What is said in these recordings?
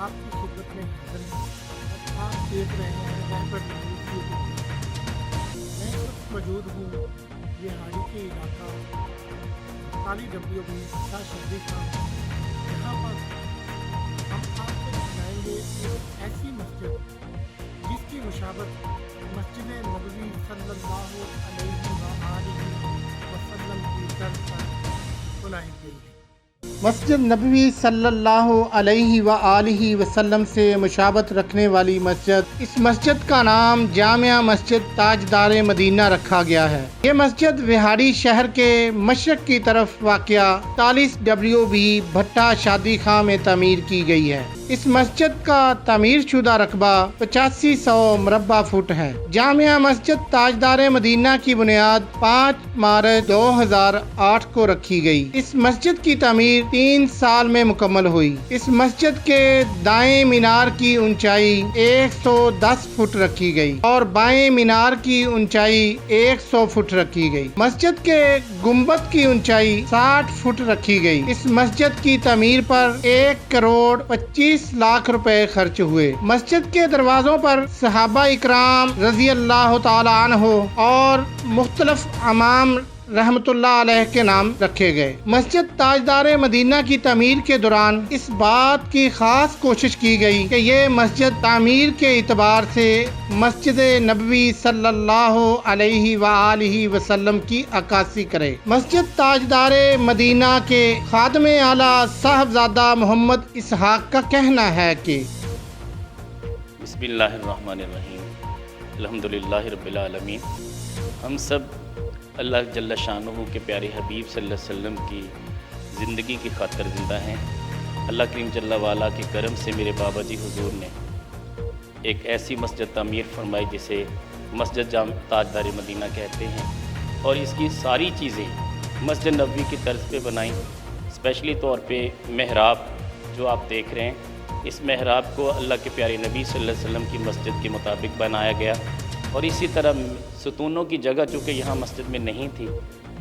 आपकी खिदमत में हाजिर हैं और आप देख रहे हैं रहबर न्यूज़ यूट्यूब। मैं इस वक्त मौजूद हूँ बिहाड़ी के इलाका काली डब्ल्यू बी शाह शर्दी खान, यहाँ पर हम आपको दिखाएंगे एक ऐसी मस्जिद जिसकी मुशाबत मस्जिद नबवी सल्लल्लाहु अलैहि वसल्लम की तर्ज पर बनाई गई है। मस्जिद नबवी सल्लल्लाहु अलैहि व आलिहि वसल्लम से मुशाबत रखने वाली मस्जिद, इस मस्जिद का नाम जामिया मस्जिद ताजदार मदीना रखा गया है। ये मस्जिद बिहाड़ी शहर के मशरक की तरफ वाक़या 40 WB भट्टा शादी खां में तामीर की गई है। इस मस्जिद का तामीर शुदा रकबा 8500 मुरब्बा फुट है। जामिया मस्जिद ताजदार मदीना की बुनियाद 5 मार्च 2008 को रखी गई। इस मस्जिद की तामीर 3 साल में मुकम्मल हुई। इस मस्जिद के दाएं मीनार की ऊंचाई 110 फुट रखी गई और बाएं मीनार की ऊंचाई 100 फुट रखी गई। मस्जिद के गुंबद की ऊंचाई 60 फुट रखी गई। इस मस्जिद की तामीर पर 1 करोड़ 25 लाख रुपए खर्च हुए। मस्जिद के दरवाजों पर सहाबा इकराम रजी अल्लाह तआला अन्हु और मुख्तलिफ अमाम रहमतुल्लाह अलैह के नाम रखे गए। मस्जिद ताजदार मदीना की तामीर के दौरान इस बात की खास कोशिश की गई कि ये मस्जिद तामीर के एतबार से मस्जिद नबवी सल्लल्लाहु अलैहि व आलिहि वसल्लम की अक्कासी करे। मस्जिद ताजदार मदीना के खादमे आला साहबजादा मोहम्मद इसहाक का कहना है कि बिस्मिल्लाहिर्रहमानिर्रहीम अल्हम्दुलिल्लाहि रब्बिल आलमीन। हम सब अल्लाह जल्ल शानुहु के प्यारे हबीब सल्लल्लाहु अलैहि वसल्लम की ज़िंदगी की खातिर ज़िंदा हैं। अल्लाह करीम जल्ला वाला के करम से मेरे बाबा जी हुजूर ने एक ऐसी मस्जिद तामीर फरमाई जिसे मस्जिद जाम ताजदार मदीना कहते हैं, और इसकी सारी चीज़ें मस्जिद नबवी की तर्ज पे बनाई। स्पेशली तौर पे महराब जो आप देख रहे हैं, इस महराब को अल्लाह के प्यारे नबी सल्लल्लाहु अलैहि वसल्लम की मस्जिद के मुताबिक बनाया गया। और इसी तरह सतूनों की जगह चूँकि यहाँ मस्जिद में नहीं थी,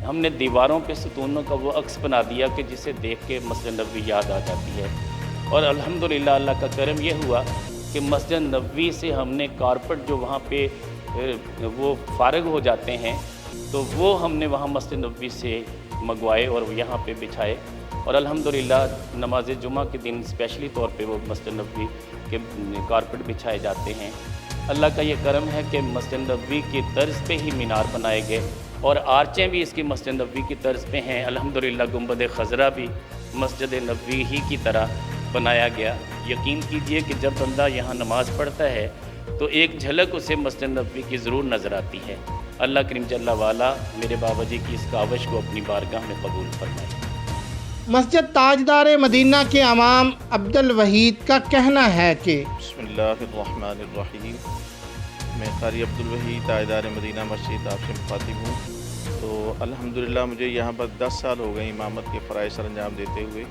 हमने दीवारों पे सतूनों का वो अक्स बना दिया कि जिसे देख के मस्जिद नबवी याद आ जाती है। और अल्हम्दुलिल्लाह अल्लाह का करम ये हुआ कि मस्जिद नबवी से हमने कारपेट जो वहाँ पे वो फारग हो जाते हैं, तो वो हमने वहाँ मस्जिद नबवी से मंगवाए और यहाँ पे बिछाए। और अल्हम्दुलिल्लाह नमाज जुमा के दिन स्पेशली तौर पे वो मस्जिद नबवी के कारपेट बिछाए जाते हैं। अल्लाह का ये करम है कि मस्जिद नबवी की तर्ज पे ही मीनार बनाए गए और आर्चें भी इसकी मस्जिद नबवी की तर्ज पे हैं। अल्हम्दुलिल्लाह गुंबद खज़रा भी मस्जिद नबवी ही की तरह बनाया गया। यकीन कीजिए कि जब बंदा यहाँ नमाज़ पढ़ता है तो एक झलक उसे मस्जिद नबवी की ज़रूर नज़र आती है। अल्लाह करीम जल्ला वाला मेरे बाबा जी की इस काविश को अपनी बारगाह में कबूल फरमाए। मस्जिद ताजदार मदीना के इमाम अब्दुल वहीद का कहना है कि बिस्मिल्लाहिर्रहमानिर्रहीम। मैं कारी अब्दुल वहीद ताजदार मदीना मस्जिद आपसे मुखातिब हूँ। तो अल्हम्दुलिल्लाह मुझे यहाँ पर 10 साल हो गए इमामत के फ़राइज़ सर अंजाम देते हुए।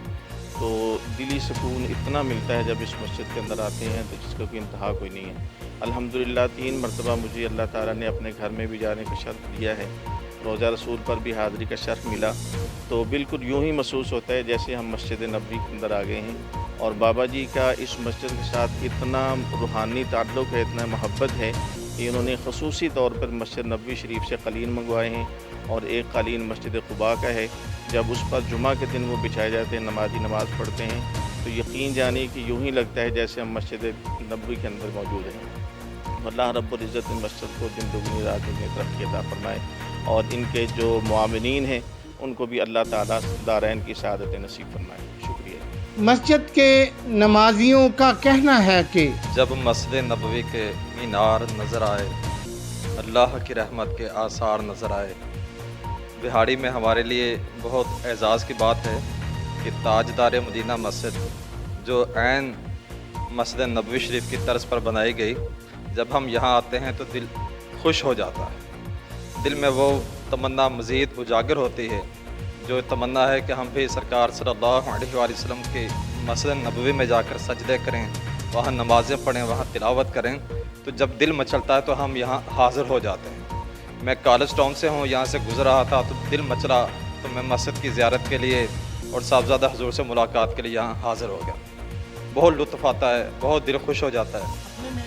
तो दिली सुकून इतना मिलता है जब इस मस्जिद के अंदर आते हैं तो जिसका कोई इंतहा कोई नहीं है। अल्हम्दुलिल्लाह 3 मरतबा मुझे अल्लाह ताला ने अपने घर में भी जाने का शर्फ दिया है। रोज़ा रसूल पर भी हाज़री का शर्फ मिला। तो बिल्कुल यूँ ही महसूस होता है जैसे हम मस्जिद नबवी के अंदर आ गए हैं। और बाबा जी का इस मस्जिद के साथ इतना रूहानी ताल्लुक़ है, इतना मोहब्बत है कि उन्होंने ख़ुसूसी तौर पर मस्जिद नबवी शरीफ से क़लीन मंगवाए हैं। और एक क़लीन मस्जिद क़ुबा का है, जब उस पर जुमा के दिन वो बिछाए जाते हैं, नमाजी नमाज़ पढ़ते हैं, तो यकीन जानिए कि यूँ ही लगता है जैसे हम मस्जिद नबवी के अंदर मौजूद हैं। अल्लाह रब्बुल इज़्ज़त इन मस्जिद को दिन दुगनी रात दुगनी तरक्की अता फरमाए और इनके जो मुआमिनीन हैं उनको भी अल्लाह ताला दारैन की सआदत नसीब फरमाए। शुक्रिया। मस्जिद के नमाजियों का कहना है कि जब मस्जिद नबवी के मीनार नज़र आए, अल्लाह की रहमत के आसार नज़र आए, बिहाड़ी में हमारे लिए बहुत एज़ाज़ की बात है कि ताजदार मदीना मस्जिद जो ऐन मस्जिद नबवी शरीफ की तर्ज पर बनाई गई, जब हम यहाँ आते हैं तो दिल खुश हो जाता है। दिल में वो तमन्ना मज़ीद उजागर होती है जो तमन्ना है कि हम भी सरकार सल्लल्लाहु अलैहि वसल्लम के मस्जिद नबवी में जाकर सजदे करें, वहाँ नमाज़ें पढ़ें, वहाँ तिलावत करें। तो जब दिल मचलता है तो हम यहाँ हाज़िर हो जाते हैं। मैं कॉलेज टाउन से हूँ, यहाँ से गुज़र रहा था तो दिल मचला तो मैं मस्जिद की ज़ियारत के लिए और साहबज़ादा हुज़ूर से मुलाकात के लिए यहाँ हाज़िर हो गया। बहुत लुत्फ़ आता है, बहुत दिल खुश हो जाता है। अपने